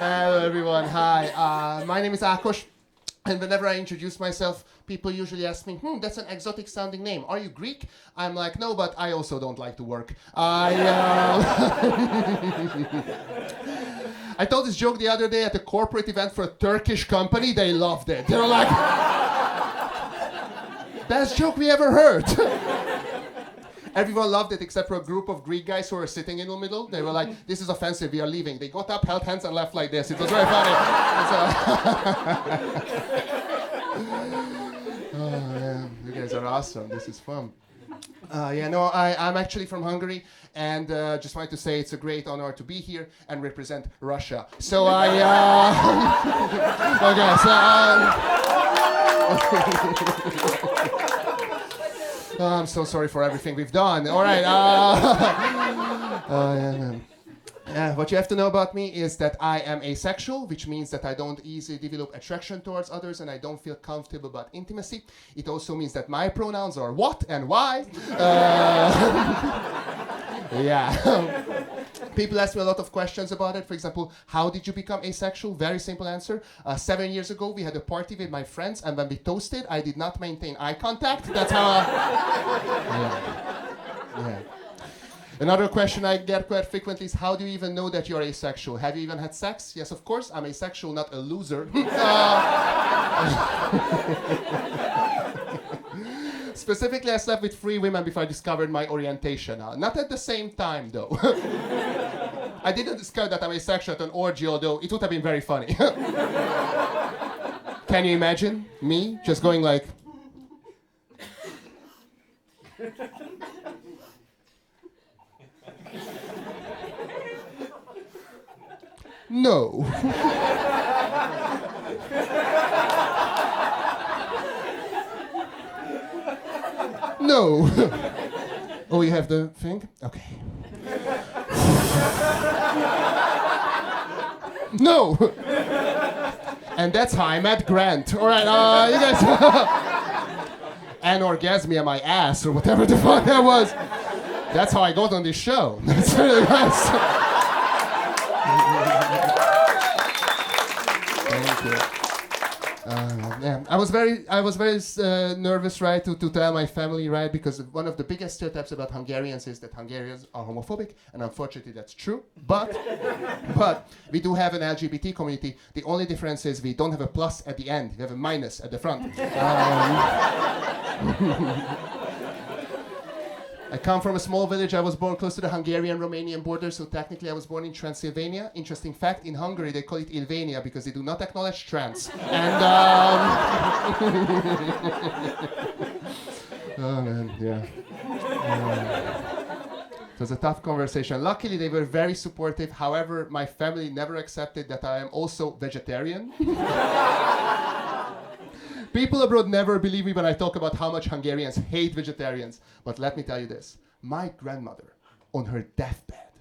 Hello everyone, hi. My name is Ákos, and whenever I introduce myself, people usually ask me, that's an exotic sounding name. Are you Greek? I'm like, no, but I also don't like to work. I told this joke the other day at a corporate event for a Turkish company. They loved it. They were like, best joke we ever heard. Everyone loved it except for a group of Greek guys who were sitting in the middle. They were like, this is offensive, we are leaving. They got up, held hands, and left like this. It was very funny. Oh, man, you guys are awesome. This is fun. I'm actually from Hungary, and just wanted to say it's a great honor to be here and represent Russia. So I'm so sorry for everything we've done. All right. What you have to know about me is that I am asexual, which means that I don't easily develop attraction towards others and I don't feel comfortable about intimacy. It also means that my pronouns are what and why. People ask me a lot of questions about it. For example, how did you become asexual? Very simple answer. 7 years ago, we had a party with my friends, and when we toasted, I did not maintain eye contact. That's how Another question I get quite frequently is, how do you even know that you're asexual? Have you even had sex? Yes, of course. I'm asexual, not a loser. Specifically, I slept with 3 women before I discovered my orientation. Not at the same time, though. I didn't discover that I'm asexual at an orgy, although it would have been very funny. Can you imagine me just going like... No. No. Oh, you have the thing? Okay. No. And that's how I met Grant. All right, you guys. Anorgasmia my ass or whatever the fuck that was. That's how I got on this show. That's really nice. Thank you. I was very nervous, right, to tell my family, right, because one of the biggest stereotypes about Hungarians is that Hungarians are homophobic, and unfortunately that's true. But we do have an LGBT community. The only difference is we don't have a plus at the end. We have a minus at the front. I come from a small village. I was born close to the Hungarian-Romanian border, so technically I was born in Transylvania. Interesting fact, in Hungary they call it Ilvania because they do not acknowledge trans. And oh man, yeah. It was a tough conversation. Luckily they were very supportive. However, my family never accepted that I am also vegetarian. People abroad never believe me when I talk about how much Hungarians hate vegetarians. But let me tell you this. My grandmother, on her deathbed,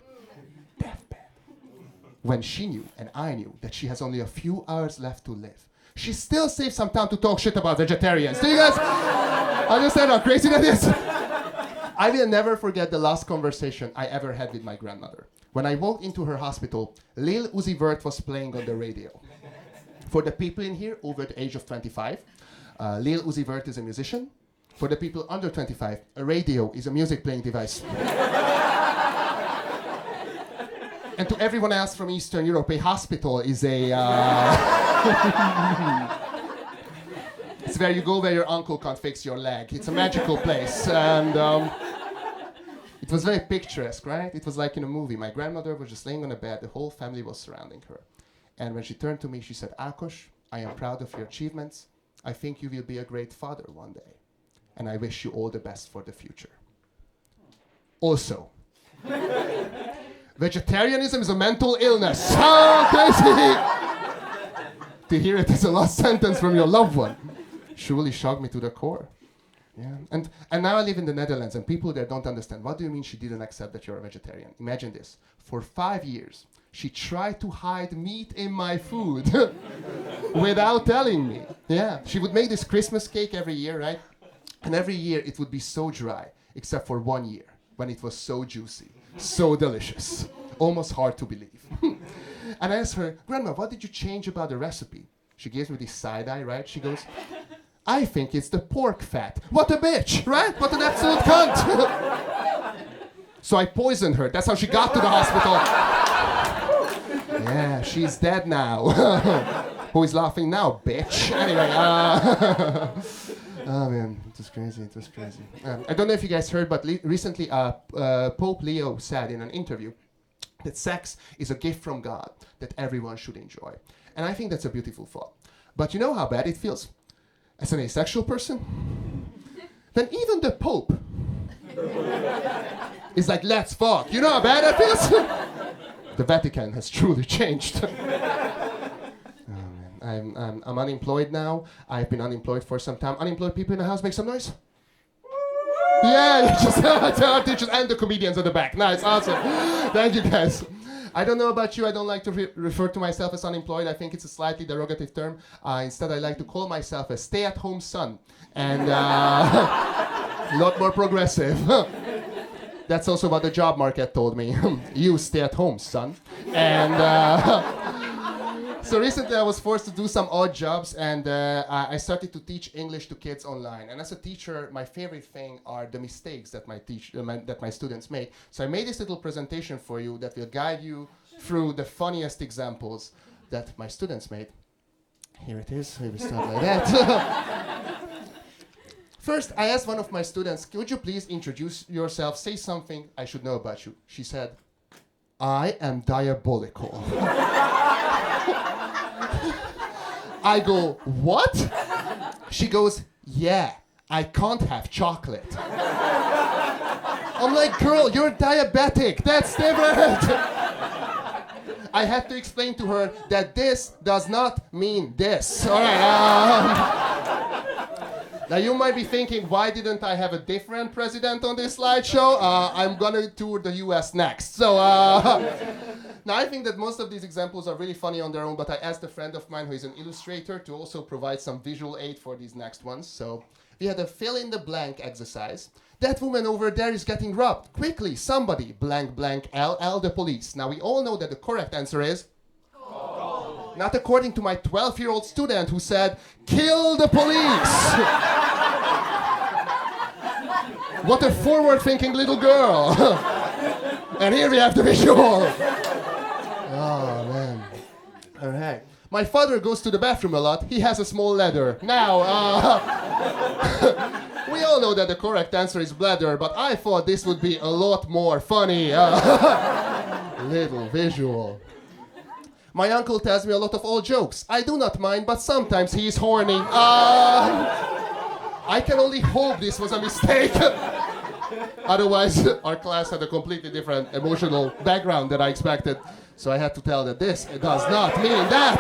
when she knew, and I knew, that she has only a few hours left to live, she still saved some time to talk shit about vegetarians. Do you guys understand how crazy that is? I will never forget the last conversation I ever had with my grandmother. When I walked into her hospital, Lil Uzi Vert was playing on the radio. For the people in here over the age of 25, Lil Uzi Vert is a musician. For the people under 25, a radio is a music playing device. And to everyone else from Eastern Europe, a hospital is a... it's where you go where your uncle can't fix your leg. It's a magical place. And it was very picturesque, right? It was like in a movie. My grandmother was just laying on a bed. The whole family was surrounding her. And when she turned to me, she said, Ákos, I am proud of your achievements. I think you will be a great father one day. And I wish you all the best for the future. Also, vegetarianism is a mental illness. How crazy! To hear it as a last sentence from your loved one surely shocked me to the core. Yeah. And now I live in the Netherlands, and people there don't understand. What do you mean she didn't accept that you're a vegetarian? Imagine this. For 5 years, she tried to hide meat in my food without telling me. Yeah. She would make this Christmas cake every year, right? And every year it would be so dry, except for 1 year, when it was so juicy, so delicious, almost hard to believe. And I asked her, Grandma, what did you change about the recipe? She gives me this side eye, right? She goes, I think it's the pork fat. What a bitch, right? What an absolute cunt. So I poisoned her. That's how she got to the hospital. Yeah, she's dead now. Who is laughing now, bitch? Anyway, oh man, it was crazy, it was crazy. I don't know if you guys heard, but recently Pope Leo said in an interview that sex is a gift from God that everyone should enjoy. And I think that's a beautiful thought. But you know how bad it feels? As an asexual person? Then even the Pope is like, let's fuck. You know how bad that feels? The Vatican has truly changed. I'm unemployed now. I've been unemployed for some time. Unemployed people in the house, make some noise. Yeah, just our teachers and the comedians at the back. Nice, awesome. Thank you, guys. I don't know about you. I don't like to refer to myself as unemployed. I think it's a slightly derogative term. Instead, I like to call myself a stay-at-home son and a lot more progressive. That's also what the job market told me. You stay at home, son. And so recently I was forced to do some odd jobs, and I started to teach English to kids online. And as a teacher, my favorite thing are the mistakes that my students make. So I made this little presentation for you that will guide you through the funniest examples that my students made. Here it is. We will start like that. First, I asked one of my students, could you please introduce yourself, say something I should know about you? She said, I am diabolical. I go, what? She goes, yeah, I can't have chocolate. I'm like, girl, you're diabetic. That's different. I had to explain to her that this does not mean this. All right. Now you might be thinking, why didn't I have a different president on this slideshow? I'm gonna tour the US next. So now I think that most of these examples are really funny on their own, but I asked a friend of mine who is an illustrator to also provide some visual aid for these next ones. So we had a fill in the blank exercise. That woman over there is getting robbed. Quickly, somebody, blank, blank, LL, the police. Now we all know that the correct answer is not according to my 12-year-old student who said, kill the police! What a forward-thinking little girl! And here we have the visual! Oh, man. All right. My father goes to the bathroom a lot. He has a small ladder. Now, we all know that the correct answer is bladder, but I thought this would be a lot more funny. Little visual. My uncle tells me a lot of old jokes. I do not mind, but sometimes he is horny. I can only hope this was a mistake. Otherwise, our class had a completely different emotional background than I expected. So I had to tell that this does not mean that.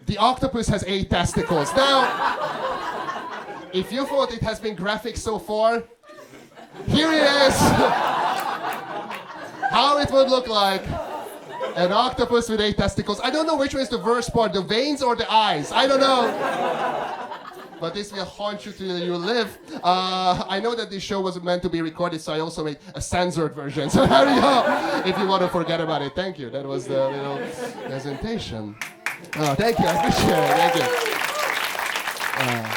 The octopus has 8 testicles. Now, if you thought it has been graphic so far, here it is. How it would look like an octopus with 8 testicles. I don't know which one is the worst part, the veins or the eyes. I don't know. But this will haunt you till you live. I know that this show was meant to be recorded, so I also made a censored version. So there we go. If you want to forget about it, thank you. That was the little presentation. Oh, thank you. I appreciate it. Thank you.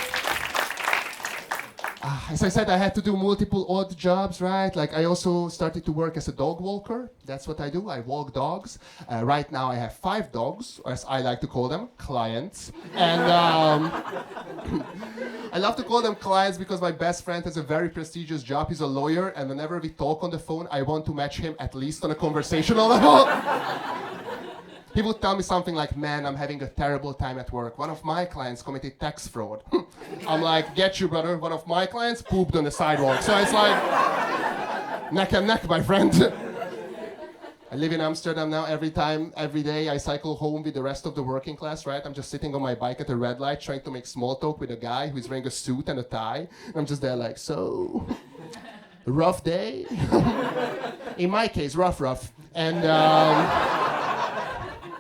As I said, I had to do multiple odd jobs, right? Like I also started to work as a dog walker. That's what I do. I walk dogs. Right now I have 5 dogs, or as I like to call them, clients. And I love to call them clients because my best friend has a very prestigious job. He's a lawyer, and whenever we talk on the phone, I want to match him at least on a conversational level. He would tell me something like, man, I'm having a terrible time at work. One of my clients committed tax fraud. I'm like, get you, brother. One of my clients pooped on the sidewalk. So it's like, neck and neck, my friend. I live in Amsterdam now. Every day, I cycle home with the rest of the working class, right? I'm just sitting on my bike at a red light trying to make small talk with a guy who's wearing a suit and a tie. And I'm just there like, so, rough day? In my case, rough. And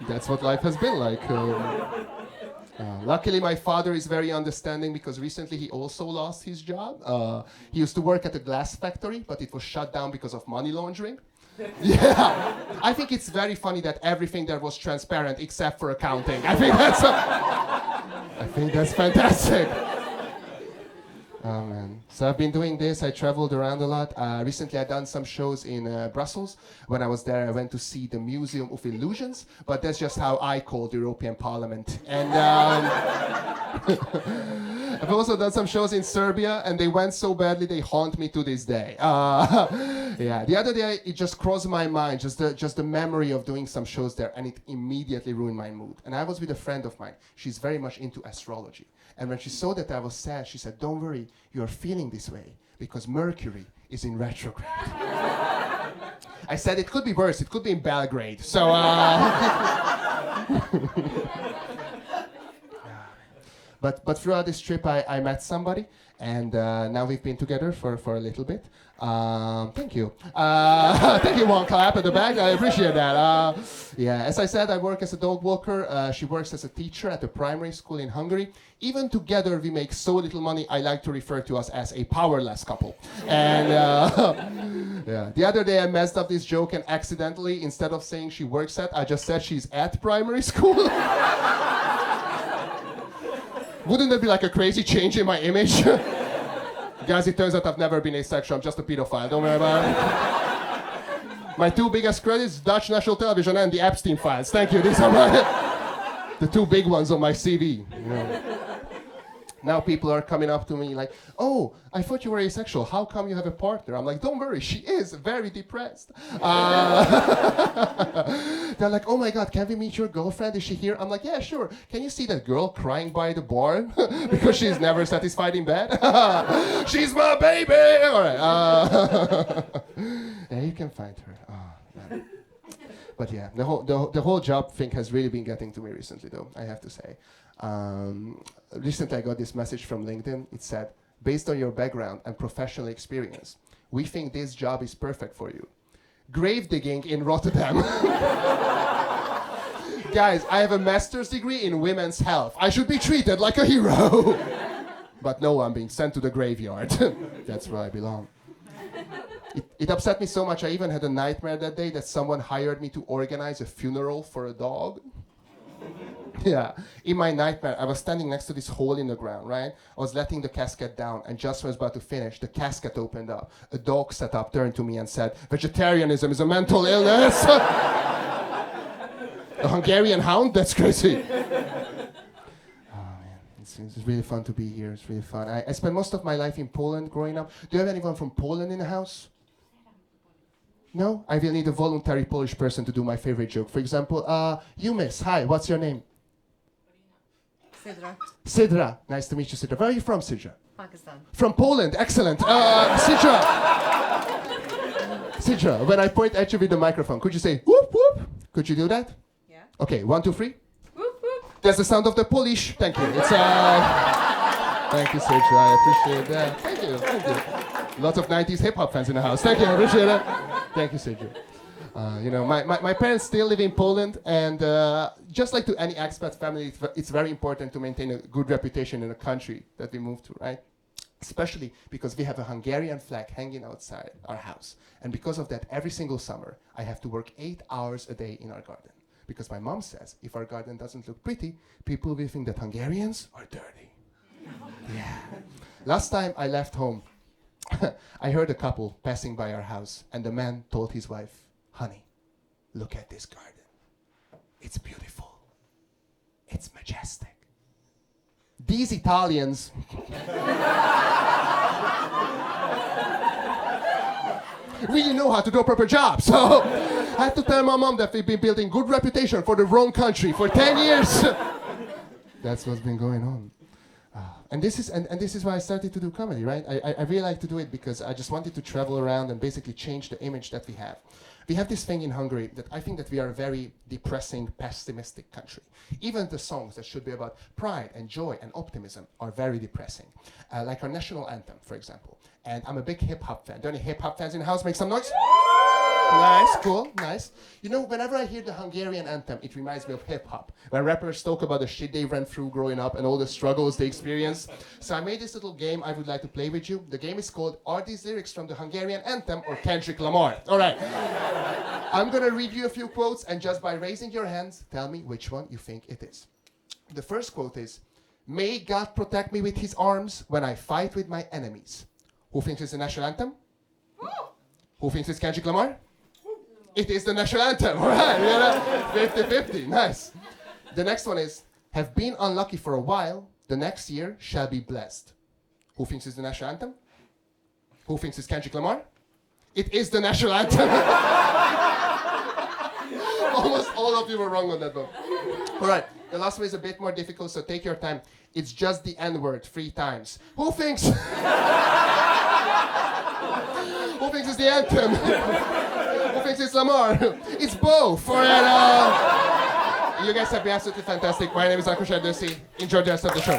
that's what life has been like. Luckily, my father is very understanding because recently he also lost his job. He used to work at a glass factory, but it was shut down because of money laundering. Yeah, I think it's very funny that everything there was transparent except for accounting. I think that's fantastic. Oh man. So I've been doing this. I traveled around a lot. Recently I've done some shows in Brussels. When I was there, I went to see the Museum of Illusions, but that's just how I call the European Parliament. And I've also done some shows in Serbia, and they went so badly they haunt me to this day. Yeah, the other day it just crossed my mind, just the memory of doing some shows there, and it immediately ruined my mood. And I was with a friend of mine. She's very much into astrology. And when she saw that I was sad, she said, "Don't worry, you're feeling this way because Mercury is in retrograde." I said, "It could be worse. It could be in Belgrade." So, But throughout this trip, I met somebody, and now we've been together for a little bit. Thank you. Thank you, one clap at the back. I appreciate that. Yeah, as I said, I work as a dog walker. She works as a teacher at a primary school in Hungary. Even together, we make so little money, I like to refer to us as a powerless couple. And yeah, the other day I messed up this joke and accidentally, instead of saying she works at, I just said she's at primary school. Wouldn't that be like a crazy change in my image? Guys, it turns out I've never been asexual. I'm just a pedophile. Don't worry about it. My two biggest credits, Dutch National Television and the Epstein Files. Thank you. These are the two big ones on my CV. Yeah. Now people are coming up to me like, "Oh, I thought you were asexual. How come you have a partner?" I'm like, "Don't worry, she is very depressed." They're like, "Oh my God, can we meet your girlfriend? Is she here?" I'm like, "Yeah, sure. Can you see that girl crying by the bar because she's never satisfied in bed? She's my baby." All right. Yeah, you can find her. Oh, but yeah, the whole job thing has really been getting to me recently, though, I have to say. Recently I got this message from LinkedIn. It said, "Based on your background and professional experience, we think this job is perfect for you. Grave digging in Rotterdam." Guys, I have a master's degree in women's health. I should be treated like a hero. But no, I'm being sent to the graveyard. That's where I belong. It upset me so much, I even had a nightmare that day that someone hired me to organize a funeral for a dog. Yeah, in my nightmare, I was standing next to this hole in the ground, right? I was letting the casket down, and just when I was about to finish, the casket opened up. A dog sat up, turned to me and said, "Vegetarianism is a mental illness." A Hungarian hound? That's crazy. Oh man, it's really fun to be here. It's really fun. I spent most of my life in Poland growing up. Do you have anyone from Poland in the house? No? I will need a voluntary Polish person to do my favorite joke. For example, you miss, hi, what's your name? Sidra. Sidra. Nice to meet you, Sidra. Where are you from, Sidra? Pakistan. From Poland, excellent. Sidra. Sidra, when I point at you with the microphone, could you say whoop whoop? Could you do that? Yeah. Okay, 1, 2, 3. Whoop whoop. That's the sound of the Polish. Thank you. It's Thank you, Sidra. I appreciate that. Thank you. Thank you. Lots of 90s hip-hop fans in the house. Thank you. I appreciate it. Thank you, Sidra. You know, my parents still live in Poland, and just like to any expat family, it's very important to maintain a good reputation in a country that we move to, right? Especially because we have a Hungarian flag hanging outside our house. And because of that, every single summer, I have to work 8 hours a day in our garden. Because my mom says, if our garden doesn't look pretty, people will think that Hungarians are dirty. Yeah. Last time I left home, I heard a couple passing by our house, and the man told his wife, "Honey, look at this garden. It's beautiful. It's majestic." These Italians really know how to do a proper job. So I had to tell my mom that we've been building good reputation for the wrong country for 10 years. That's what's been going on. And this is why I started to do comedy, right? I really like to do it because I just wanted to travel around and basically change the image that we have. We have this thing in Hungary that I think that we are a very depressing, pessimistic country. Even the songs that should be about pride and joy and optimism are very depressing. Like our national anthem, for example. And I'm a big hip-hop fan. Do any hip-hop fans in the house make some noise? Nice, cool, nice. You know, whenever I hear the Hungarian anthem, it reminds me of hip-hop, when rappers talk about the shit they went through growing up and all the struggles they experienced. So I made this little game I would like to play with you. The game is called, Are These Lyrics from the Hungarian Anthem or Kendrick Lamar? All right. I'm going to read you a few quotes, and just by raising your hands, tell me which one you think it is. The first quote is, May God protect me with his arms when I fight with my enemies. Who thinks it's the national anthem? Who thinks it's Kendrick Lamar? It is the national anthem, all right, 50-50, nice. The next one is, have been unlucky for a while, the next year shall be blessed. Who thinks it's the national anthem? Who thinks it's Kendrick Lamar? It is the national anthem. Almost all of you were wrong on that one. All right, the last one is a bit more difficult, so take your time. It's just the N-word 3 times. Who thinks? Who thinks it's the anthem? Who thinks it's Lamar? It's both. All right, you guys have been absolutely fantastic. My name is Ákos Erdősi. Enjoy the rest of the show.